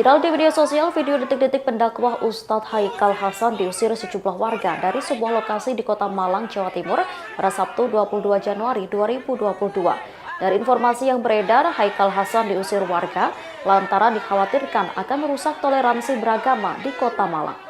Viral di media sosial, video detik-detik pendakwah Ustadz Haikal Hasan diusir sejumlah warga dari sebuah lokasi di Kota Malang, Jawa Timur pada Sabtu 22 Januari 2022. Dari informasi yang beredar, Haikal Hasan diusir warga lantaran dikhawatirkan akan merusak toleransi beragama di Kota Malang.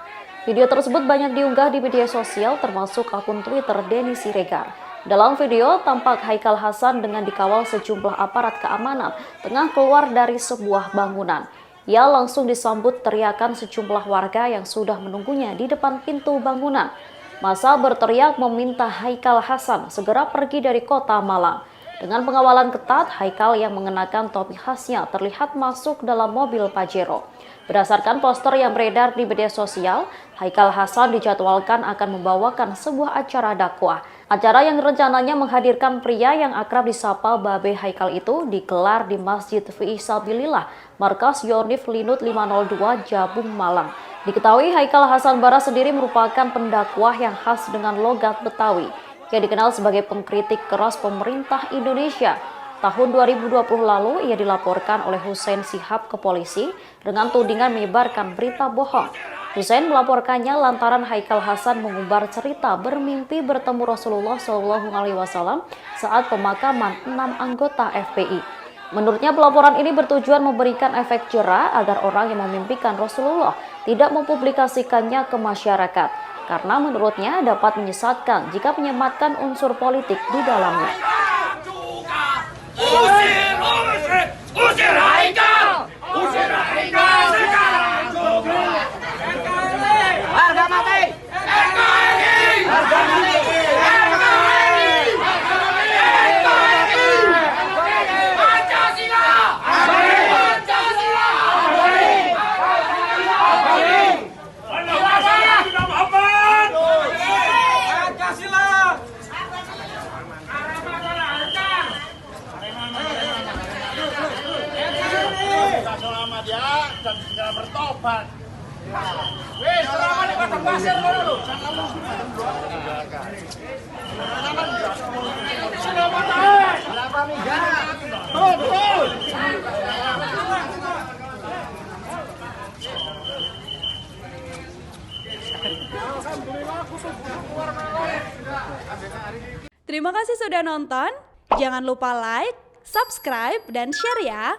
Video tersebut banyak diunggah di media sosial termasuk akun Twitter Denny Siregar. Dalam video, tampak Haikal Hasan dengan dikawal sejumlah aparat keamanan tengah keluar dari sebuah bangunan. Ia langsung disambut teriakan sejumlah warga yang sudah menunggunya di depan pintu bangunan. Massa berteriak meminta Haikal Hasan segera pergi dari Kota Malang. Dengan pengawalan ketat, Haikal yang mengenakan topi khasnya terlihat masuk dalam mobil Pajero. Berdasarkan poster yang beredar di media sosial, Haikal Hasan dijadwalkan akan membawakan sebuah acara dakwah. Acara yang rencananya menghadirkan pria yang akrab disapa Babe Haikal itu digelar di Masjid Fi Sabilillah, Markas Yonif Linut 502 Jabung, Malang. Diketahui Haikal Hasan Bara sendiri merupakan pendakwah yang khas dengan logat Betawi. Ia dikenal sebagai pengkritik keras pemerintah Indonesia. Tahun 2020 lalu ia dilaporkan oleh Hussein Shihab ke polisi dengan tudingan menyebarkan berita bohong. Hussein melaporkannya lantaran Haikal Hasan mengumbar cerita bermimpi bertemu Rasulullah SAW saat pemakaman 6 anggota FPI. Menurutnya pelaporan ini bertujuan memberikan efek jera agar orang yang memimpikan Rasulullah tidak mempublikasikannya ke masyarakat, karena menurutnya dapat menyesatkan jika menyematkan unsur politik di dalamnya. Usir Haikal! Usir Haikal! Sekarang juga! Harga mati! Harga mati! Pancasila! Pancasila! Selamat ya, dan segera bertobat. Wih, selamat di Padang Pasir dulu. Terima kasih sudah nonton. Jangan lupa like, subscribe, dan share ya.